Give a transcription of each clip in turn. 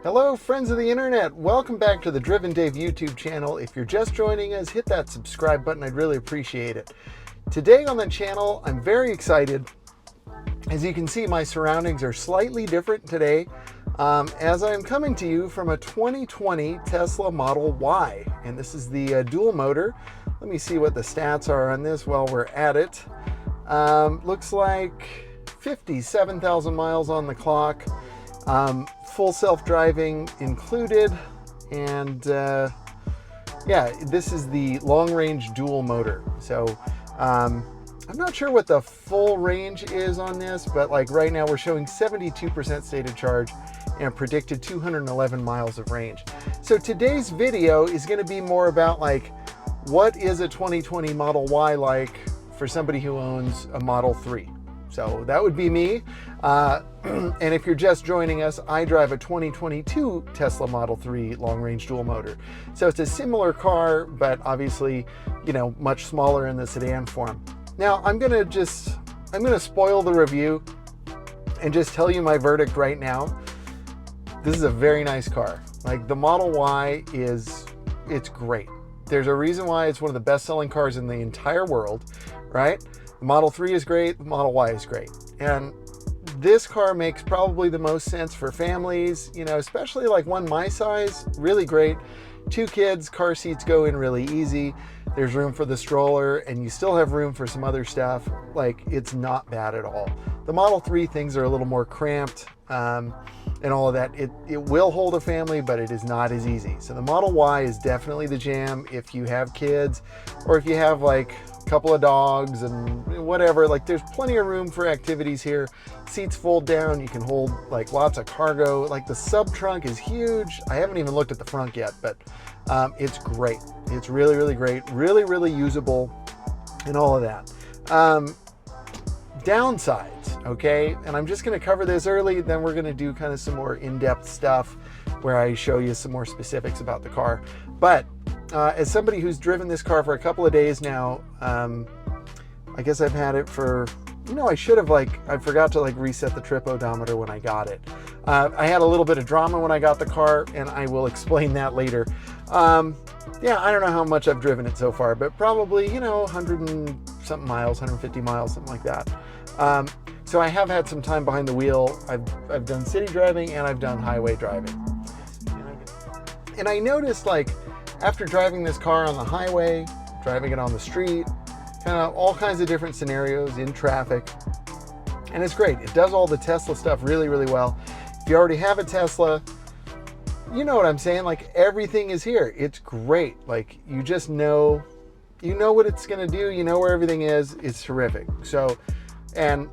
Hello friends of the internet, welcome back to the Driven Dave YouTube channel. If you're just joining us, hit that subscribe button, I'd really appreciate it. Today on the channel, I'm very excited. As you can see, my surroundings are slightly different today as I'm coming to you from a 2020 Tesla Model Y. And this is the dual motor. Let me see what the stats are on this while we're at it. Looks like 57,000 miles on the clock. Full self-driving included, and yeah, this is the long-range dual motor. So I'm not sure what the full range is on this, but like right now we're showing 72% stated charge and predicted 211 miles of range. So today's video is going to be more about like, what is a 2020 Model Y like for somebody who owns a Model 3? So that would be me. And if you're just joining us, I drive a 2022 Tesla Model 3 long-range dual motor. So it's a similar car, but obviously, you know, much smaller in the sedan form. Now, I'm gonna spoil the review and just tell you my verdict right now. This is a very nice car. Like, the Model Y it's great. There's a reason why it's one of the best-selling cars in the entire world, right? The Model 3 is great, the Model Y is great. And this car makes probably the most sense for families, you know, especially like one my size, really great. 2 kids, car seats go in really easy. There's room for the stroller and you still have room for some other stuff. Like, it's not bad at all. The Model 3 things are a little more cramped and all of that. It will hold a family, but it is not as easy. So the Model Y is definitely the jam if you have kids, or if you have like a couple of dogs and whatever. Like, there's plenty of room for activities here. Seats fold down, you can hold like lots of cargo. Like, the sub trunk is huge. I haven't even looked at the front yet, but it's great. It's really, really great. Really, really usable and all of that. Downsides, okay? And I'm just gonna cover this early, then we're gonna do kind of some more in-depth stuff where I show you some more specifics about the car. But as somebody who's driven this car for a couple of days now, I guess I've had it for, you know, I forgot to like reset the trip odometer when I got it. I had a little bit of drama when I got the car, and I will explain that later. Yeah, I don't know how much I've driven it so far, but probably, you know, 100 and something miles, 150 miles, something like that. So I have had some time behind the wheel. I've done city driving and I've done highway driving. And I noticed, like, after driving this car on the highway, driving it on the street, kind of all kinds of different scenarios in traffic, and it's great. It does all the Tesla stuff really, really well. If you already have a Tesla, you know what I'm saying? Like, everything is here. It's great. Like, you just know, you know what it's going to do. You know where everything is. It's terrific. So, and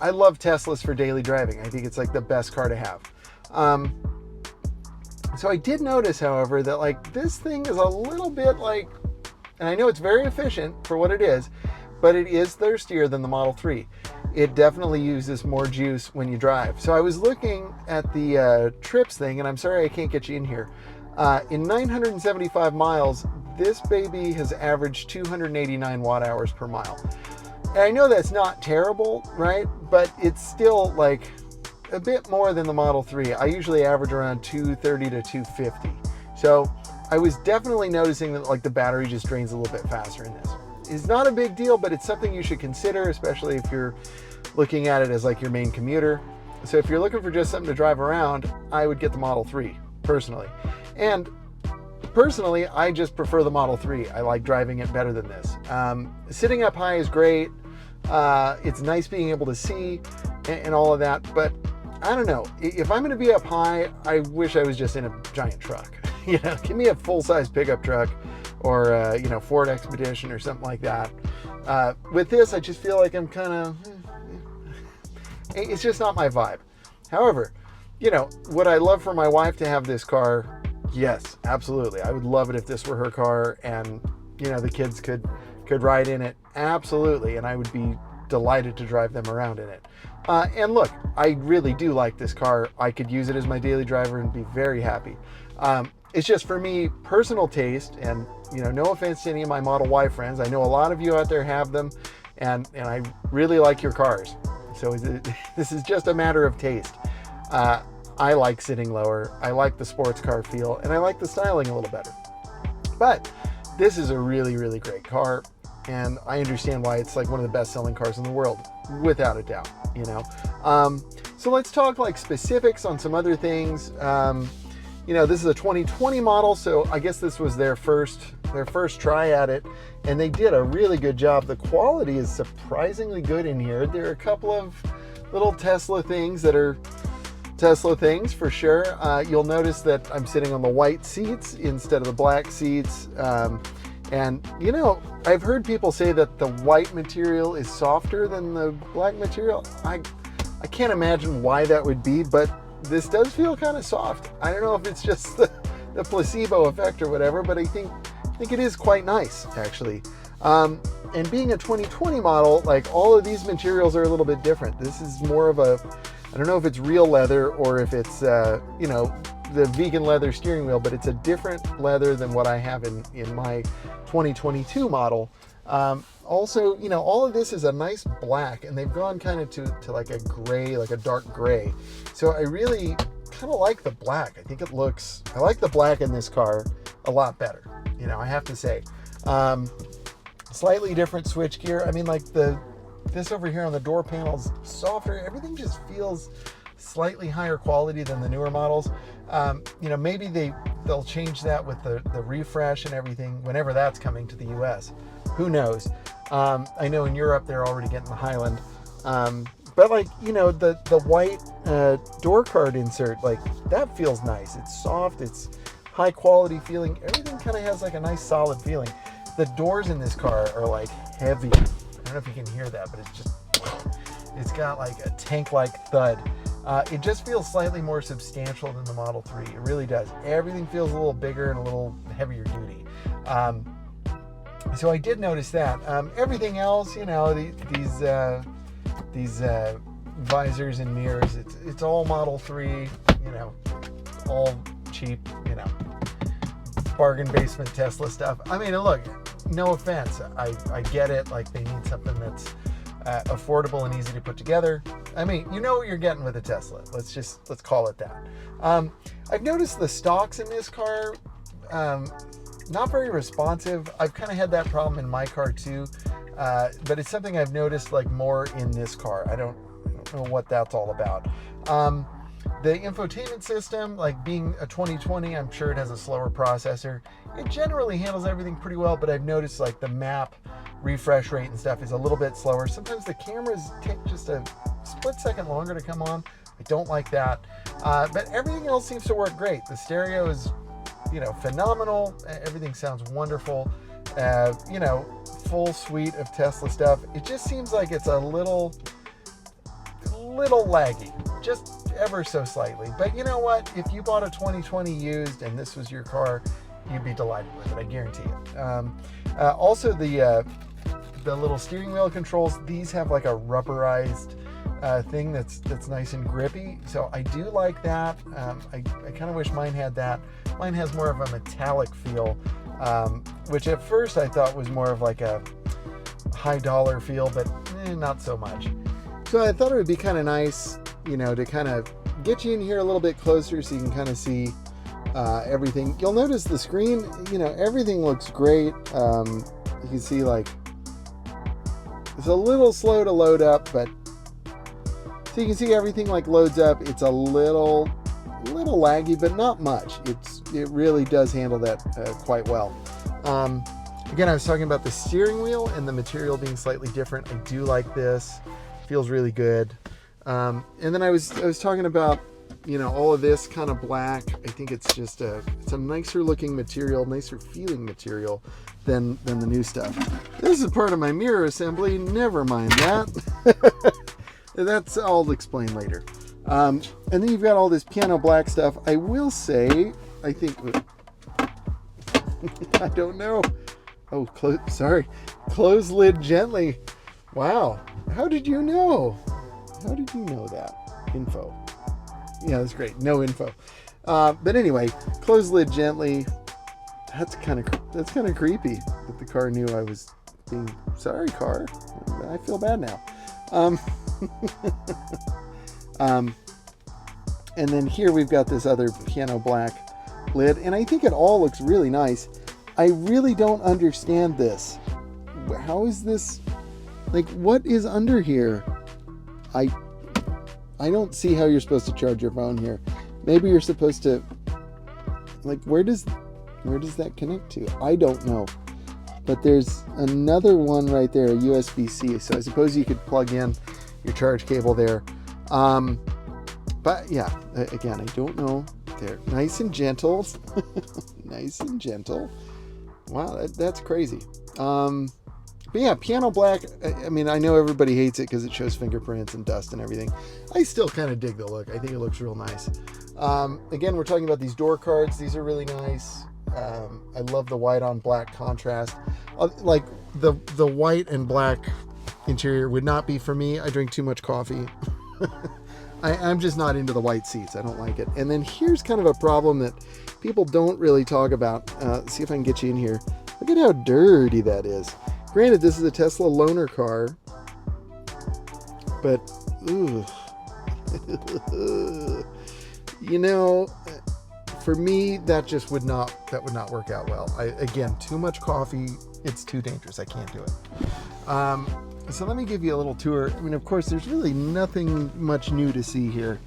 I love Teslas for daily driving. I think it's like the best car to have. So I did notice, however, that like this thing is a little bit like, and I know it's very efficient for what it is, but it is thirstier than the Model 3. It definitely uses more juice when you drive. So I was looking at the trips thing, and I'm sorry I can't get you in here. In 975 miles, this baby has averaged 289 watt hours per mile. And I know that's not terrible, right? But it's still like a bit more than the Model 3. I usually average around 230 to 250. So I was definitely noticing that like the battery just drains a little bit faster in this. It's not a big deal, but it's something you should consider, especially if you're looking at it as like your main commuter. So if you're looking for just something to drive around, I would get the Model 3 personally. And personally, I just prefer the Model 3. I like driving it better than this. Sitting up high is great. It's nice being able to see and all of that, but I don't know. If I'm gonna be up high, I wish I was just in a giant truck. You know, give me a full-size pickup truck, or you know, Ford Expedition or something like that. With this, I just feel like I'm kind of, it's just not my vibe. However, you know, would I love for my wife to have this car? Yes, absolutely. I would love it if this were her car and, you know, the kids could ride in it. Absolutely. And I would be delighted to drive them around in it. And look, I really do like this car. I could use it as my daily driver and be very happy. It's just, for me, personal taste, and, you know, no offense to any of my Model Y friends. I know a lot of you out there have them, and I really like your cars. So this is just a matter of taste. I like sitting lower. I like the sports car feel, and I like the styling a little better. But this is a really, really great car, and I understand why it's like one of the best-selling cars in the world, without a doubt. You know, so let's talk like specifics on some other things. You know, this is a 2020 model, so I guess this was their first try at it, and they did a really good job. The quality is surprisingly good in here. There are a couple of little Tesla things that are Tesla things for sure. You'll notice that I'm sitting on the white seats instead of the black seats. And you know, I've heard people say that the white material is softer than the black material. I can't imagine why that would be, but this does feel kind of soft. I don't know if it's just the placebo effect or whatever, but I think it is quite nice, actually. And being a 2020 model, like all of these materials are a little bit different. This is more of a, I don't know if it's real leather or if it's, you know, the vegan leather steering wheel, but it's a different leather than what I have in my 2022 model. Also, you know, all of this is a nice black, and they've gone kind of to like a gray, like a dark gray. So I really kind of like the black. I think it looks, I like the black in this car a lot better, you know, I have to say. Slightly different switch gear. I mean, like this over here on the door panel's softer. Everything just feels slightly higher quality than the newer models. You know, maybe they'll change that with the refresh and everything whenever that's coming to the US. Who knows? I know in Europe they're already getting the Highland. But like, you know, the white door card insert, like that feels nice. It's soft, it's high quality feeling. Everything kind of has like a nice solid feeling. The doors in this car are like heavy. I don't know if you can hear that, but it's got like a tank-like thud. It just feels slightly more substantial than the Model 3. It really does. Everything feels a little bigger and a little heavier duty. So I did notice that. Everything else, you know, these visors and mirrors, it's all Model 3, you know, all cheap, you know, bargain basement Tesla stuff. I mean, look, no offense, I get it, like they need something that's affordable and easy to put together. I mean, you know what you're getting with a Tesla. Let's call it that. I've noticed the stocks in this car, not very responsive. I've kind of had that problem in my car too, but it's something I've noticed like more in this car. I don't know what that's all about. The infotainment system, like being a 2020, I'm sure it has a slower processor. It generally handles everything pretty well, but I've noticed like the map refresh rate and stuff is a little bit slower. Sometimes the cameras take just a split second longer to come on. I don't like that. But everything else seems to work great. The stereo is, you know, phenomenal. Everything sounds wonderful. You know, full suite of Tesla stuff. It just seems like it's a little laggy, just ever so slightly. But you know what? If you bought a 2020 used and this was your car, you'd be delighted with it. I guarantee it. Also, the little steering wheel controls, these have like a rubberized thing that's nice and grippy. So I do like that. I kind of wish mine had that. Mine has more of a metallic feel, which at first I thought was more of like a high dollar feel, but not so much. So I thought it would be kind of nice, you know, to kind of get you in here a little bit closer so you can kind of see everything. You'll notice the screen, you know, everything looks great. You can see like it's a little slow to load up, but so you can see everything like loads up. It's a little laggy, but not much. It really does handle that quite well. Again, I was talking about the steering wheel and the material being slightly different. I do like this. Feels really good. And then I was talking about, you know, all of this kind of black. I think it's just it's a nicer looking material, nicer feeling material than the new stuff. This is part of my mirror assembly. Never mind that. That's I'll explain later. And then you've got all this piano black stuff. I will say, I think, I don't know. Oh, sorry. Close lid gently. Wow. How did you know? How did you know that? Info. Yeah, that's great. No info. But anyway, close lid gently. That's kind of creepy that the car knew I was being sorry, car. I feel bad now. And then here we've got this other piano black lid, and I think it all looks really nice. I really don't understand this. How is this, like, what is under here? I don't see how you're supposed to charge your phone here. Maybe you're supposed to, like, where does that connect to? I don't know. But there's another one right there, a USB-C. So I suppose you could plug in your charge cable there. But yeah, again, I don't know. They're nice and gentle. Nice and gentle. Wow, that's crazy. But yeah, piano black, I mean, I know everybody hates it because it shows fingerprints and dust and everything. I still kind of dig the look. I think it looks real nice. Again, we're talking about these door cards. These are really nice. I love the white on black contrast. Like the white and black interior would not be for me. I drink too much coffee. I'm just not into the white seats. I don't like it. And then here's kind of a problem that people don't really talk about. See if I can get you in here. Look at how dirty that is. Granted, this is a Tesla loaner car, but ooh, you know, for me, that would not work out well. Again, too much coffee, it's too dangerous. I can't do it. So let me give you a little tour. I mean, of course, there's really nothing much new to see here.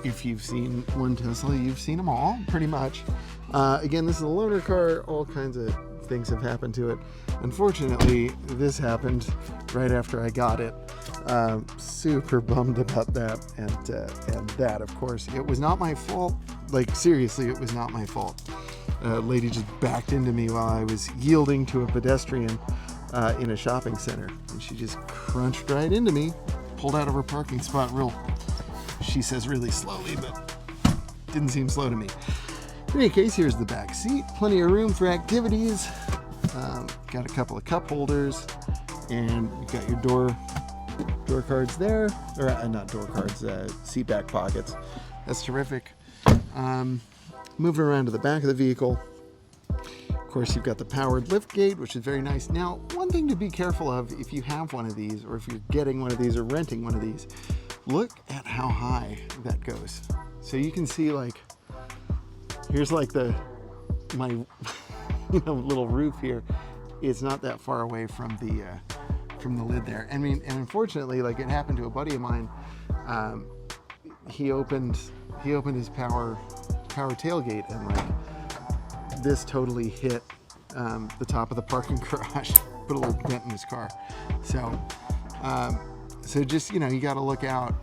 If you've seen one Tesla, you've seen them all, pretty much. Again, this is a loaner car. All kinds of things have happened to it. Unfortunately, this happened right after I got it. Super bummed about that. And that, of course, it was not my fault. Like, seriously, it was not my fault. A lady just backed into me while I was yielding to a pedestrian in a shopping center. And she just crunched right into me, pulled out of her parking spot she says really slowly, but didn't seem slow to me. In any case, here's the back seat. Plenty of room for activities. Got a couple of cup holders, and you've got your door cards there, or not door cards, seat back pockets. That's terrific. Moving around to the back of the vehicle. Of course, you've got the powered lift gate, which is very nice. Now, one thing to be careful of if you have one of these, or if you're getting one of these or renting one of these, look at how high that goes. So you can see, like, here's like my little roof here. It's not that far away from the lid there. I mean, and unfortunately, like, it happened to a buddy of mine. He opened his power tailgate, and like this totally hit the top of the parking garage, put a little dent in his car. So just, you know, you got to look out,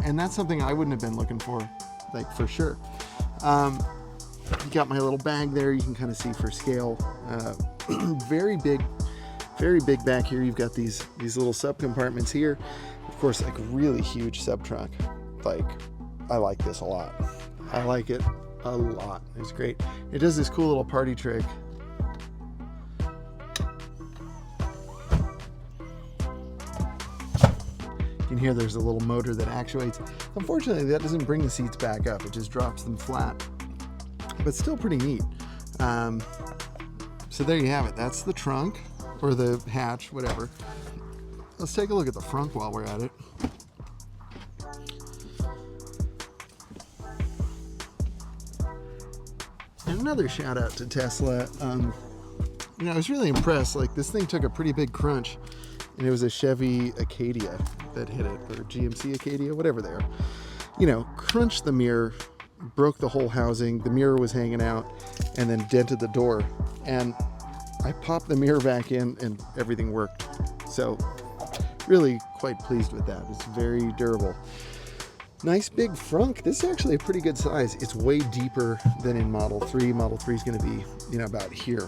and that's something I wouldn't have been looking for, like, for sure. You got my little bag there. You can kind of see for scale. Very big back here. You've got these little sub compartments here. Of course, like, really huge sub trunk. Like, I like this a lot. I like it a lot. It's great. It does this cool little party trick. You can hear there's a little motor that actuates. Unfortunately, that doesn't bring the seats back up. It just drops them flat. But still pretty neat. So there you have it. That's the trunk, or the hatch, whatever. Let's take a look at the front while we're at it. And another shout out to Tesla. You know, I was really impressed. Like, this thing took a pretty big crunch, and it was a Chevy Acadia that hit it, or GMC Acadia, whatever they are. You know, crunched the mirror, broke the whole housing. The mirror was hanging out, and then dented the door. And I popped the mirror back in, and everything worked. So really quite pleased with that. It's very durable. Nice big frunk. This is actually a pretty good size. It's way deeper than in Model 3. Model 3 is going to be, you know, about here.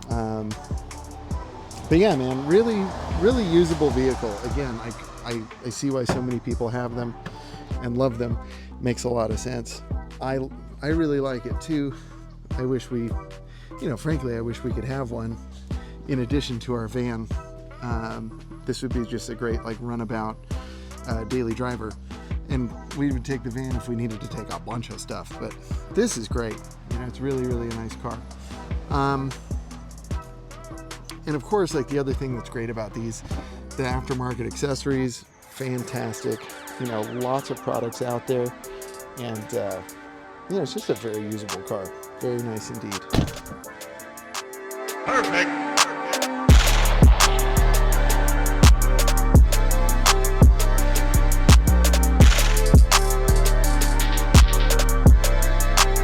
But yeah, man, really usable vehicle. Again, I see why so many people have them and love them. Makes a lot of sense. I really like it too. I wish we, you know, frankly, I wish we could have one in addition to our van. This would be just a great, like, runabout daily driver. And we would take the van if we needed to take a bunch of stuff. But this is great. You know, it's really a nice car. And of course, like, the other thing that's great about these, the aftermarket accessories, fantastic. You know, lots of products out there. And you know, it's just a very usable car. Very nice indeed. Perfect.